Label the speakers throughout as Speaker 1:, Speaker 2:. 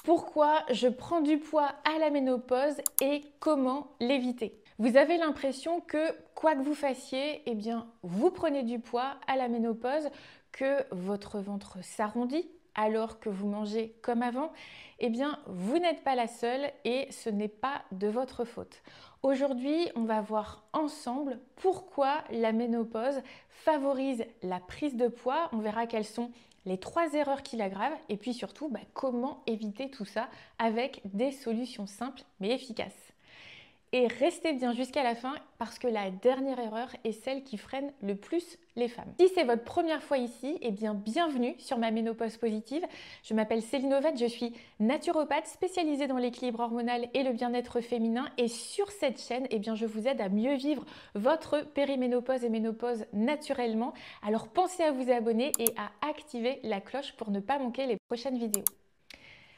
Speaker 1: Pourquoi je prends du poids à la ménopause et comment l'éviter? Vous avez l'impression que quoi que vous fassiez, eh bien, vous prenez du poids à la ménopause, que votre ventre s'arrondit alors que vous mangez comme avant. Eh bien, vous n'êtes pas la seule et ce n'est pas de votre faute. Aujourd'hui, on va voir ensemble pourquoi la ménopause favorise la prise de poids. On verra quelles sont les 3 erreurs qui l'aggravent et puis surtout comment éviter tout ça avec des solutions simples mais efficaces. Et restez bien jusqu'à la fin parce que la dernière erreur est celle qui freine le plus les femmes. Si c'est votre première fois ici, eh bien bienvenue sur ma ménopause positive. Je m'appelle Céline Ovette, je suis naturopathe spécialisée dans l'équilibre hormonal et le bien-être féminin. Et sur cette chaîne, eh bien je vous aide à mieux vivre votre périménopause et ménopause naturellement. Alors pensez à vous abonner et à activer la cloche pour ne pas manquer les prochaines vidéos.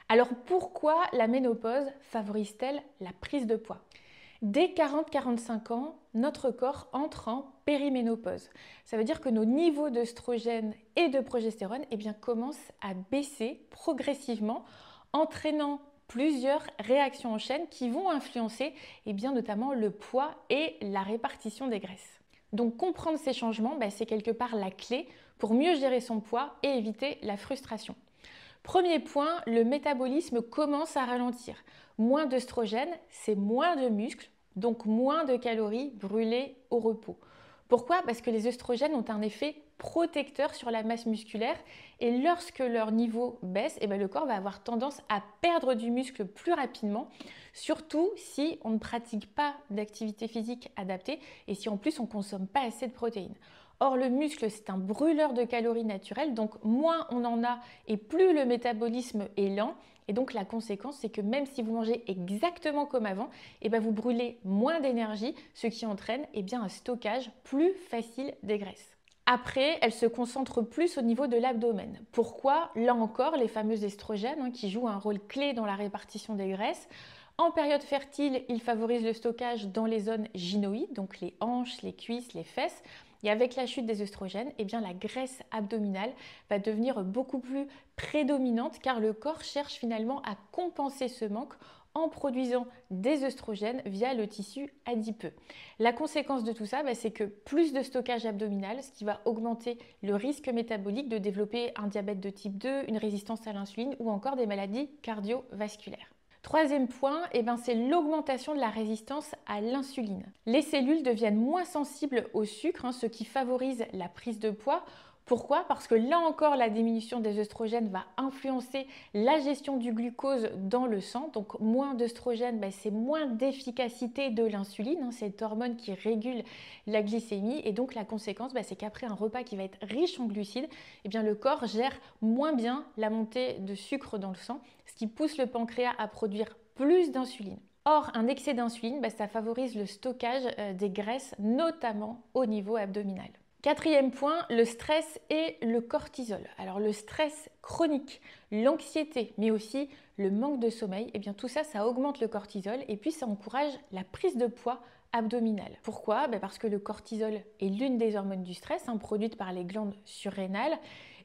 Speaker 1: Alors pourquoi la ménopause favorise-t-elle la prise de poids ? Dès 40-45 ans, notre corps entre en périménopause. Ça veut dire que nos niveaux d'œstrogène et de progestérone commencent à baisser progressivement, entraînant plusieurs réactions en chaîne qui vont influencer notamment le poids et la répartition des graisses. Donc comprendre ces changements, c'est quelque part la clé pour mieux gérer son poids et éviter la frustration. Premier point, le métabolisme commence à ralentir. Moins d'œstrogène, c'est moins de muscles, donc moins de calories brûlées au repos. Pourquoi? Parce que les œstrogènes ont un effet protecteur sur la masse musculaire et lorsque leur niveau baisse, le corps va avoir tendance à perdre du muscle plus rapidement, surtout si on ne pratique pas d'activité physique adaptée et si en plus on ne consomme pas assez de protéines. Or, le muscle, c'est un brûleur de calories naturel, donc moins on en a et plus le métabolisme est lent. Et donc, la conséquence, c'est que même si vous mangez exactement comme avant, vous brûlez moins d'énergie, ce qui entraîne un stockage plus facile des graisses. Après, elle se concentre plus au niveau de l'abdomen. Pourquoi? Là encore, les fameux estrogènes qui jouent un rôle clé dans la répartition des graisses. En période fertile, ils favorisent le stockage dans les zones gynoïdes, donc les hanches, les cuisses, les fesses. Et avec la chute des œstrogènes, la graisse abdominale va devenir beaucoup plus prédominante car le corps cherche finalement à compenser ce manque en produisant des œstrogènes via le tissu adipeux. La conséquence de tout ça, c'est que plus de stockage abdominal, ce qui va augmenter le risque métabolique de développer un diabète de type 2, une résistance à l'insuline ou encore des maladies cardiovasculaires. Troisième point, c'est l'augmentation de la résistance à l'insuline. Les cellules deviennent moins sensibles au sucre, ce qui favorise la prise de poids. Pourquoi? Parce que là encore, la diminution des œstrogènes va influencer la gestion du glucose dans le sang. Donc moins d'œstrogènes, c'est moins d'efficacité de l'insuline, cette hormone qui régule la glycémie. Et donc la conséquence, c'est qu'après un repas qui va être riche en glucides, le corps gère moins bien la montée de sucre dans le sang, ce qui pousse le pancréas à produire plus d'insuline. Or, un excès d'insuline, ça favorise le stockage des graisses, notamment au niveau abdominal. Quatrième point, le stress et le cortisol. Alors le stress chronique, l'anxiété, mais aussi le manque de sommeil, tout ça, ça augmente le cortisol et puis ça encourage la prise de poids abdominale. Pourquoi? Parce que le cortisol est l'une des hormones du stress, produite par les glandes surrénales.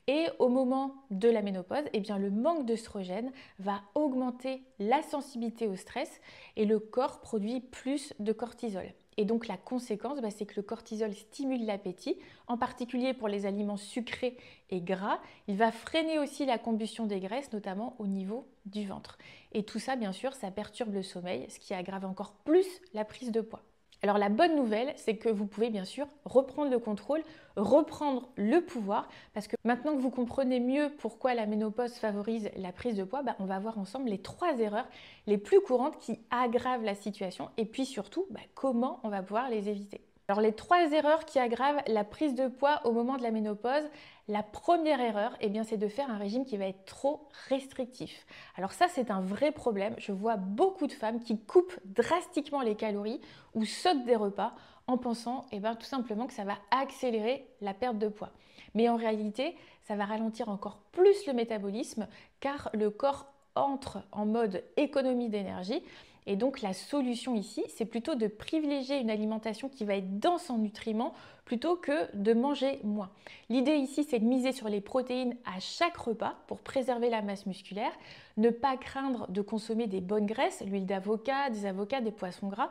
Speaker 1: Et au moment de la ménopause, le manque d'œstrogène va augmenter la sensibilité au stress et le corps produit plus de cortisol. Et donc la conséquence, c'est que le cortisol stimule l'appétit, en particulier pour les aliments sucrés et gras. Il va freiner aussi la combustion des graisses, notamment au niveau du ventre. Et tout ça, bien sûr, ça perturbe le sommeil, ce qui aggrave encore plus la prise de poids. Alors la bonne nouvelle, c'est que vous pouvez bien sûr reprendre le contrôle, reprendre le pouvoir, parce que maintenant que vous comprenez mieux pourquoi la ménopause favorise la prise de poids, on va voir ensemble les 3 erreurs les plus courantes qui aggravent la situation et puis surtout comment on va pouvoir les éviter. Alors les 3 erreurs qui aggravent la prise de poids au moment de la ménopause, la première erreur, c'est de faire un régime qui va être trop restrictif. Alors ça, c'est un vrai problème. Je vois beaucoup de femmes qui coupent drastiquement les calories ou sautent des repas en pensant tout simplement que ça va accélérer la perte de poids. Mais en réalité, ça va ralentir encore plus le métabolisme car le corps entre en mode économie d'énergie Et donc la solution ici, c'est plutôt de privilégier une alimentation qui va être dense en nutriments plutôt que de manger moins. L'idée ici, c'est de miser sur les protéines à chaque repas pour préserver la masse musculaire, ne pas craindre de consommer des bonnes graisses, l'huile d'avocat, des avocats, des poissons gras.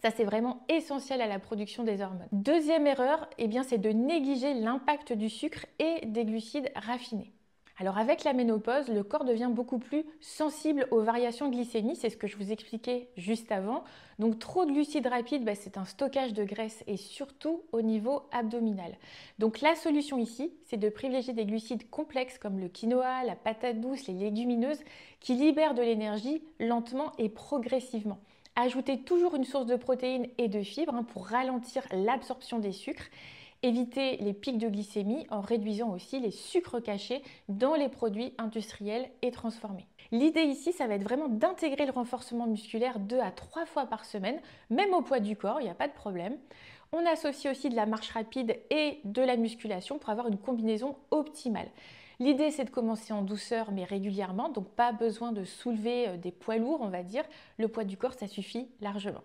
Speaker 1: Ça, c'est vraiment essentiel à la production des hormones. Deuxième erreur, c'est de négliger l'impact du sucre et des glucides raffinés. Alors avec la ménopause, le corps devient beaucoup plus sensible aux variations de glycémie, c'est ce que je vous expliquais juste avant. Donc trop de glucides rapides, c'est un stockage de graisse et surtout au niveau abdominal. Donc la solution ici, c'est de privilégier des glucides complexes comme le quinoa, la patate douce, les légumineuses qui libèrent de l'énergie lentement et progressivement. Ajoutez toujours une source de protéines et de fibres pour ralentir l'absorption des sucres. Évitez les pics de glycémie en réduisant aussi les sucres cachés dans les produits industriels et transformés. L'idée ici, ça va être vraiment d'intégrer le renforcement musculaire 2 à 3 fois par semaine, même au poids du corps, il n'y a pas de problème. On associe aussi de la marche rapide et de la musculation pour avoir une combinaison optimale. L'idée, c'est de commencer en douceur mais régulièrement, donc pas besoin de soulever des poids lourds, on va dire. Le poids du corps, ça suffit largement.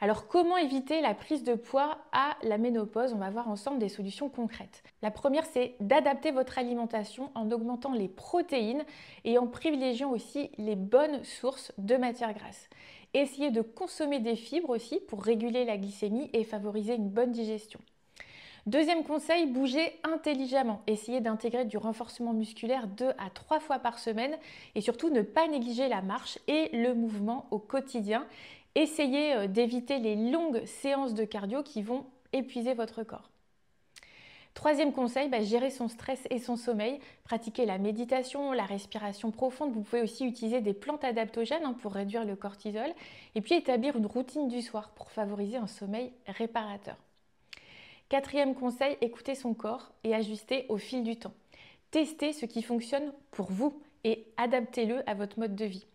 Speaker 1: Alors, comment éviter la prise de poids à la ménopause? On va voir ensemble des solutions concrètes. La première, c'est d'adapter votre alimentation en augmentant les protéines et en privilégiant aussi les bonnes sources de matières grasses. Essayez de consommer des fibres aussi pour réguler la glycémie et favoriser une bonne digestion. Deuxième conseil, bougez intelligemment. Essayez d'intégrer du renforcement musculaire 2 à 3 fois par semaine et surtout ne pas négliger la marche et le mouvement au quotidien. Essayez d'éviter les longues séances de cardio qui vont épuiser votre corps. Troisième conseil, gérer son stress et son sommeil. Pratiquez la méditation, la respiration profonde. Vous pouvez aussi utiliser des plantes adaptogènes pour réduire le cortisol. Et puis établir une routine du soir pour favoriser un sommeil réparateur. Quatrième conseil, écoutez son corps et ajustez au fil du temps. Testez ce qui fonctionne pour vous et adaptez-le à votre mode de vie.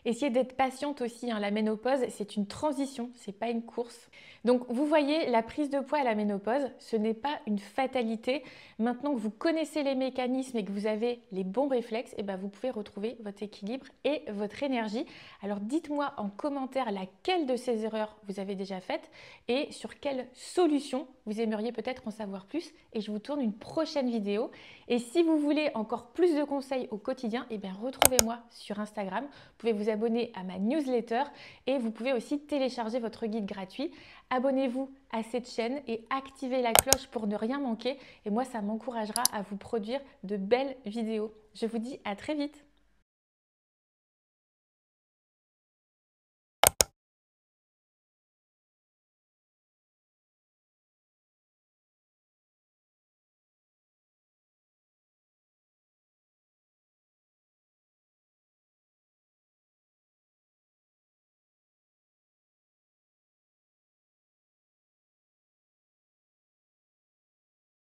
Speaker 1: Essayez d'être patiente aussi, la ménopause, c'est une transition, ce n'est pas une course. Donc vous voyez, la prise de poids à la ménopause, ce n'est pas une fatalité. Maintenant que vous connaissez les mécanismes et que vous avez les bons réflexes, vous pouvez retrouver votre équilibre et votre énergie. Alors dites-moi en commentaire laquelle de ces erreurs vous avez déjà faites et sur quelle solution vous aimeriez peut-être en savoir plus. Et je vous tourne une prochaine vidéo. Et si vous voulez encore plus de conseils au quotidien, retrouvez-moi sur Instagram. Vous pouvez vous abonner à ma newsletter et vous pouvez aussi télécharger votre guide gratuit. Abonnez-vous à cette chaîne et activez la cloche pour ne rien manquer. Et moi, ça m'encouragera à vous produire de belles vidéos. Je vous dis à très vite.